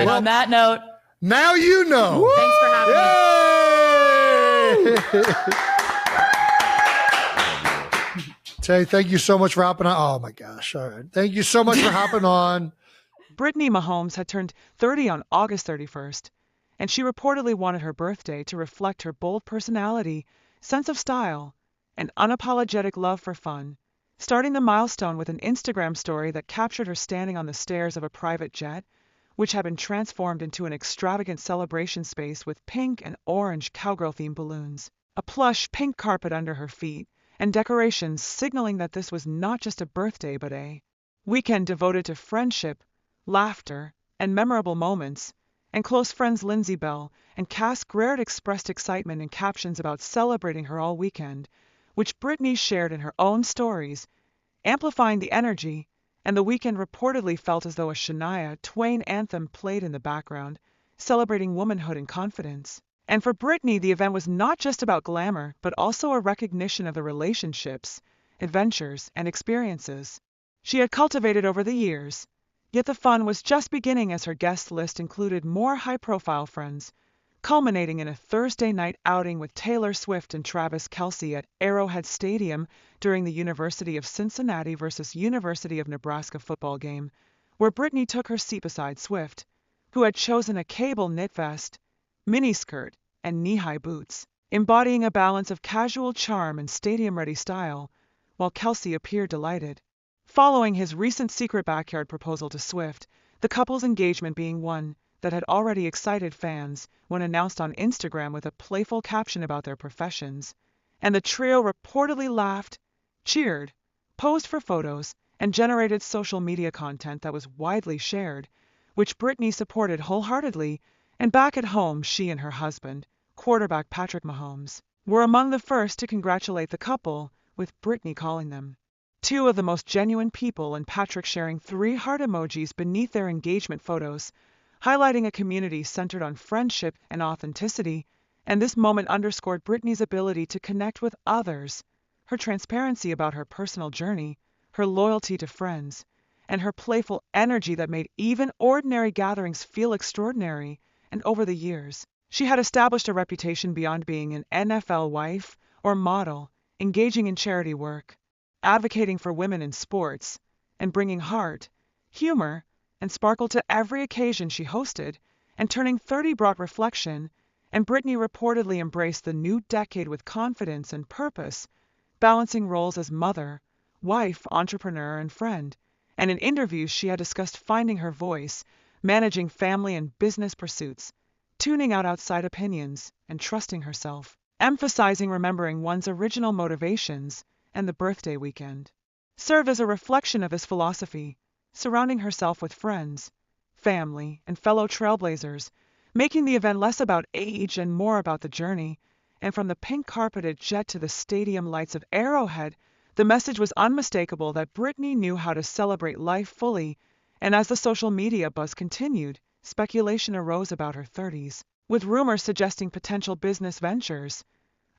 And on that note, now you know. Thanks for having me. Tay, thank you so much for hopping on. Oh my gosh. All right. Thank you so much for hopping on. Britney Mahomes had turned 30 on August 31st, and she reportedly wanted her birthday to reflect her bold personality, sense of style, and unapologetic love for fun, starting the milestone with an Instagram story that captured her standing on the stairs of a private jet, which had been transformed into an extravagant celebration space with pink and orange cowgirl-themed balloons, a plush pink carpet under her feet, and decorations signaling that this was not just a birthday but a weekend devoted to friendship, laughter, and memorable moments. And close friends Lindsay Bell and Cass Graird expressed excitement in captions about celebrating her all weekend, which Britney shared in her own stories, amplifying the energy, and the weekend reportedly felt as though a Shania Twain anthem played in the background, celebrating womanhood and confidence. And for Britney, the event was not just about glamour, but also a recognition of the relationships, adventures, and experiences she had cultivated over the years. Yet the fun was just beginning as her guest list included more high-profile friends, culminating in a Thursday night outing with Taylor Swift and Travis Kelce at Arrowhead Stadium during the University of Cincinnati versus University of Nebraska football game, where Britney took her seat beside Swift, who had chosen a cable knit vest, miniskirt, and knee-high boots, embodying a balance of casual charm and stadium-ready style, while Kelce appeared delighted. Following his recent secret backyard proposal to Swift, the couple's engagement being one that had already excited fans when announced on Instagram with a playful caption about their professions, and the trio reportedly laughed, cheered, posed for photos, and generated social media content that was widely shared, which Britney supported wholeheartedly, and back at home she and her husband, quarterback Patrick Mahomes, were among the first to congratulate the couple, with Britney calling them two of the most genuine people, and Patrick sharing 3 heart emojis beneath their engagement photos, highlighting a community centered on friendship and authenticity. And this moment underscored Britney's ability to connect with others, her transparency about her personal journey, her loyalty to friends, and her playful energy that made even ordinary gatherings feel extraordinary. And over the years, she had established a reputation beyond being an NFL wife or model, engaging in charity work, advocating for women in sports, and bringing heart, humor, and sparkle to every occasion she hosted. And turning 30 brought reflection, and Britney reportedly embraced the new decade with confidence and purpose, balancing roles as mother, wife, entrepreneur, and friend. And in interviews she had discussed finding her voice, managing family and business pursuits, tuning out outside opinions, and trusting herself, emphasizing remembering one's original motivations. And the birthday weekend served as a reflection of his philosophy, surrounding herself with friends, family, and fellow trailblazers, making the event less about age and more about the journey. And from the pink carpeted jet to the stadium lights of Arrowhead, the message was unmistakable that Britney knew how to celebrate life fully. And as the social media buzz continued, speculation arose about her 30s, with rumors suggesting potential business ventures,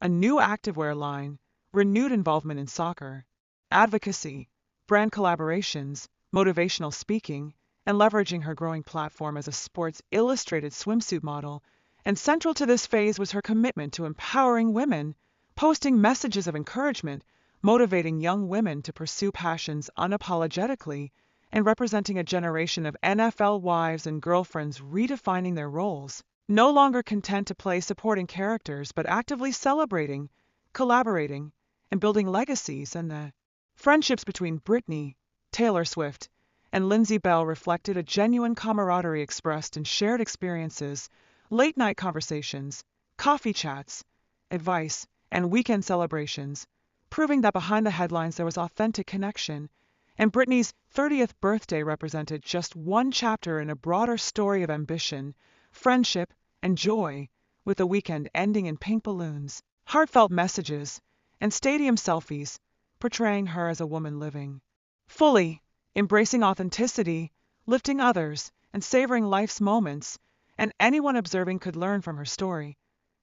a new activewear line, renewed involvement in soccer, advocacy, brand collaborations, motivational speaking, and leveraging her growing platform as a Sports Illustrated swimsuit model. And central to this phase was her commitment to empowering women, posting messages of encouragement, motivating young women to pursue passions unapologetically, and representing a generation of NFL wives and girlfriends redefining their roles, no longer content to play supporting characters but actively celebrating, collaborating, and building legacies. And the friendships between Britney, Taylor Swift, and Lindsay Bell reflected a genuine camaraderie expressed in shared experiences, late-night conversations, coffee chats, advice, and weekend celebrations, proving that behind the headlines there was authentic connection. And Britney's 30th birthday represented just one chapter in a broader story of ambition, friendship, and joy, with the weekend ending in pink balloons, heartfelt messages, and stadium selfies, portraying her as a woman living fully, embracing authenticity, lifting others, and savoring life's moments. And anyone observing could learn from her story.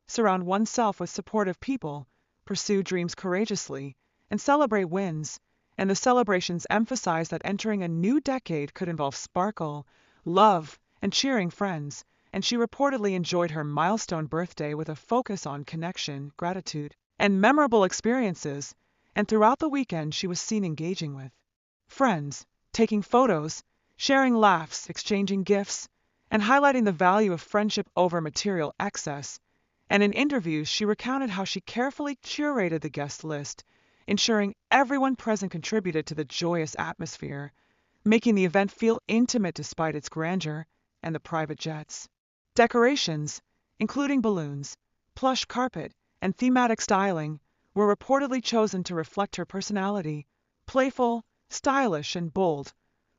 Surround oneself with supportive people, pursue dreams courageously, and celebrate wins. And the celebrations emphasize that entering a new decade could involve sparkle, love, and cheering friends, and she reportedly enjoyed her milestone birthday with a focus on connection, gratitude, and memorable experiences, and throughout the weekend she was seen engaging with friends, taking photos, sharing laughs, exchanging gifts, and highlighting the value of friendship over material excess. And in interviews, she recounted how she carefully curated the guest list, ensuring everyone present contributed to the joyous atmosphere, making the event feel intimate despite its grandeur and the private jets. Decorations, including balloons, plush carpet, and thematic styling, were reportedly chosen to reflect her personality, playful, stylish, and bold,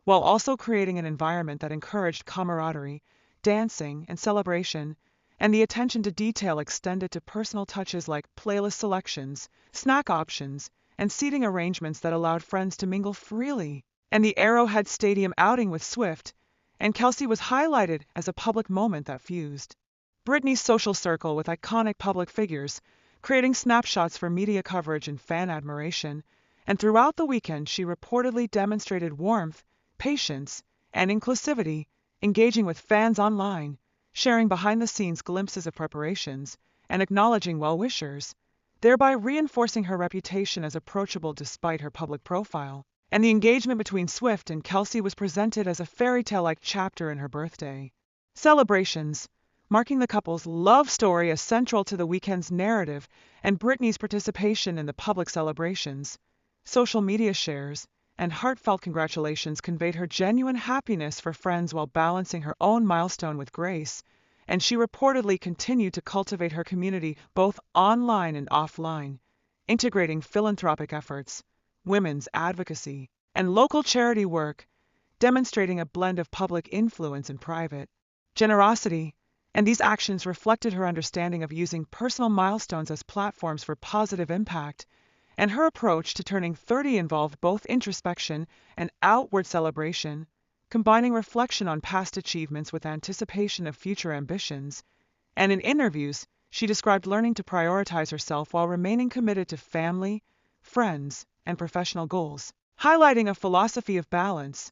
while also creating an environment that encouraged camaraderie, dancing, and celebration, and the attention to detail extended to personal touches like playlist selections, snack options, and seating arrangements that allowed friends to mingle freely. And the Arrowhead Stadium outing with Swift and Kelce was highlighted as a public moment that fused Britney's social circle with iconic public figures, creating snapshots for media coverage and fan admiration. And throughout the weekend, she reportedly demonstrated warmth, patience, and inclusivity, engaging with fans online, sharing behind-the-scenes glimpses of preparations, and acknowledging well-wishers, thereby reinforcing her reputation as approachable despite her public profile. And the engagement between Swift and Kelce was presented as a fairy tale-like chapter in her birthday celebrations, marking the couple's love story as central to the weekend's narrative, and Britney's participation in the public celebrations, social media shares, and heartfelt congratulations conveyed her genuine happiness for friends while balancing her own milestone with grace, and she reportedly continued to cultivate her community both online and offline, integrating philanthropic efforts, women's advocacy, and local charity work, demonstrating a blend of public influence and private generosity. And these actions reflected her understanding of using personal milestones as platforms for positive impact, and her approach to turning 30 involved both introspection and outward celebration, combining reflection on past achievements with anticipation of future ambitions. And in interviews, she described learning to prioritize herself while remaining committed to family, friends, and professional goals, highlighting a philosophy of balance,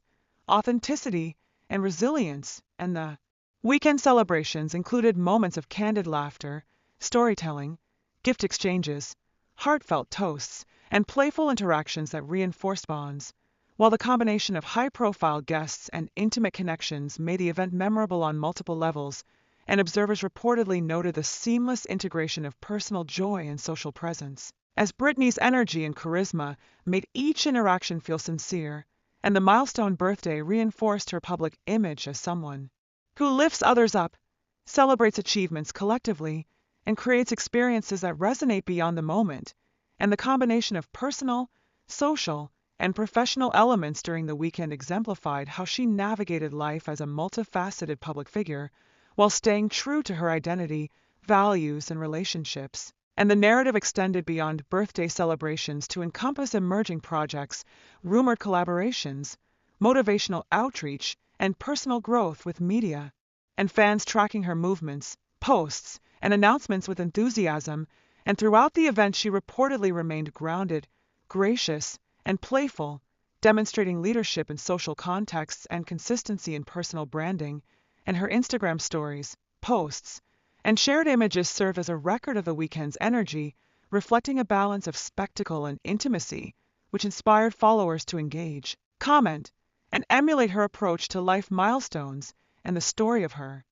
authenticity, and resilience. And the weekend celebrations included moments of candid laughter, storytelling, gift exchanges, heartfelt toasts, and playful interactions that reinforced bonds, while the combination of high-profile guests and intimate connections made the event memorable on multiple levels, and observers reportedly noted the seamless integration of personal joy and social presence, as Britney's energy and charisma made each interaction feel sincere, and the milestone birthday reinforced her public image as someone who lifts others up, celebrates achievements collectively, and creates experiences that resonate beyond the moment. And the combination of personal, social, and professional elements during the weekend exemplified how she navigated life as a multifaceted public figure while staying true to her identity, values, and relationships. And the narrative extended beyond birthday celebrations to encompass emerging projects, rumored collaborations, motivational outreach, and personal growth with media, and fans tracking her movements, posts, and announcements with enthusiasm. And throughout the event, she reportedly remained grounded, gracious, and playful, demonstrating leadership in social contexts and consistency in personal branding. And her Instagram stories, posts, and shared images serve as a record of the weekend's energy, reflecting a balance of spectacle and intimacy, which inspired followers to engage, comment, and emulate her approach to life milestones. And the story of her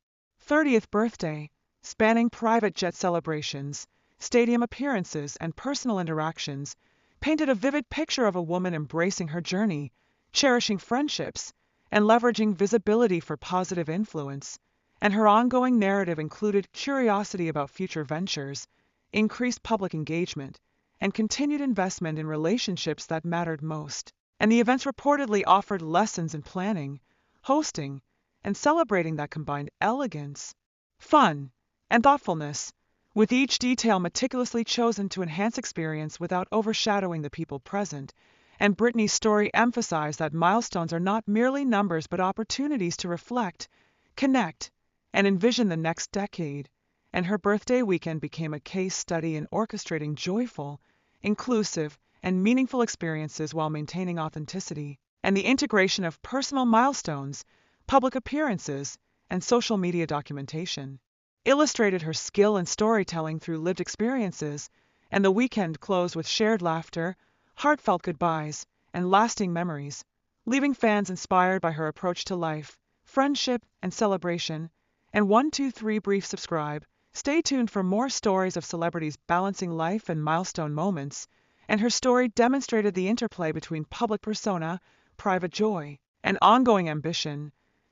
30th birthday, spanning private jet celebrations, stadium appearances, and personal interactions, painted a vivid picture of a woman embracing her journey, cherishing friendships, and leveraging visibility for positive influence. And her ongoing narrative included curiosity about future ventures, increased public engagement, and continued investment in relationships that mattered most. And the events reportedly offered lessons in planning, hosting, and celebrating that combined elegance, fun, and thoughtfulness, with each detail meticulously chosen to enhance experience without overshadowing the people present. And Britney's story emphasized that milestones are not merely numbers but opportunities to reflect, connect, and envision the next decade. And her birthday weekend became a case study in orchestrating joyful, inclusive, and meaningful experiences while maintaining authenticity. And the integration of personal milestones, public appearances, and social media documentation illustrated her skill in storytelling through lived experiences, and the weekend closed with shared laughter, heartfelt goodbyes, and lasting memories, leaving fans inspired by her approach to life, friendship, and celebration. And 123 Brief subscribe. Stay tuned for more stories of celebrities balancing life and milestone moments, and her story demonstrated the interplay between public persona, private joy, and ongoing ambition,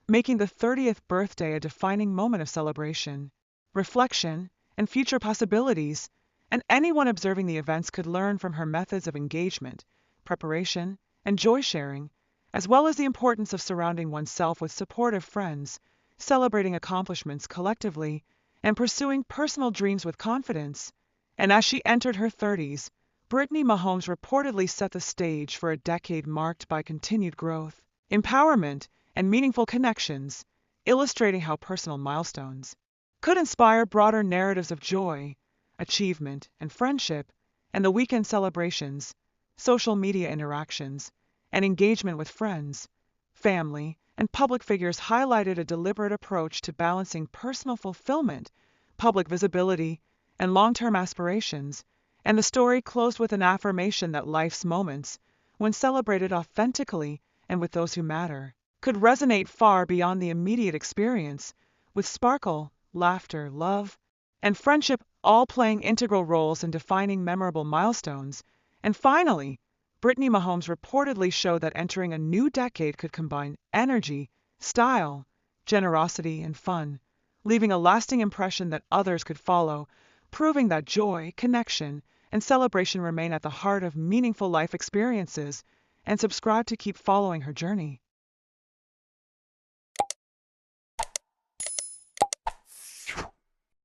making the 30th birthday a defining moment of celebration, reflection, and future possibilities, and anyone observing the events could learn from her methods of engagement, preparation, and joy sharing, as well as the importance of surrounding oneself with supportive friends, celebrating accomplishments collectively, and pursuing personal dreams with confidence. And as she entered her 30s, Britney Mahomes reportedly set the stage for a decade marked by continued growth, empowerment, and meaningful connections, illustrating how personal milestones could inspire broader narratives of joy, achievement, and friendship, and the weekend celebrations, social media interactions, and engagement with friends, family, and public figures highlighted a deliberate approach to balancing personal fulfillment, public visibility, and long-term aspirations, and the story closed with an affirmation that life's moments, when celebrated authentically and with those who matter, could resonate far beyond the immediate experience, with sparkle, laughter, love, and friendship all playing integral roles in defining memorable milestones. And finally, Britney Mahomes reportedly showed that entering a new decade could combine energy, style, generosity, and fun, leaving a lasting impression that others could follow, proving that joy, connection, and celebration remain at the heart of meaningful life experiences. And subscribe to keep following her journey.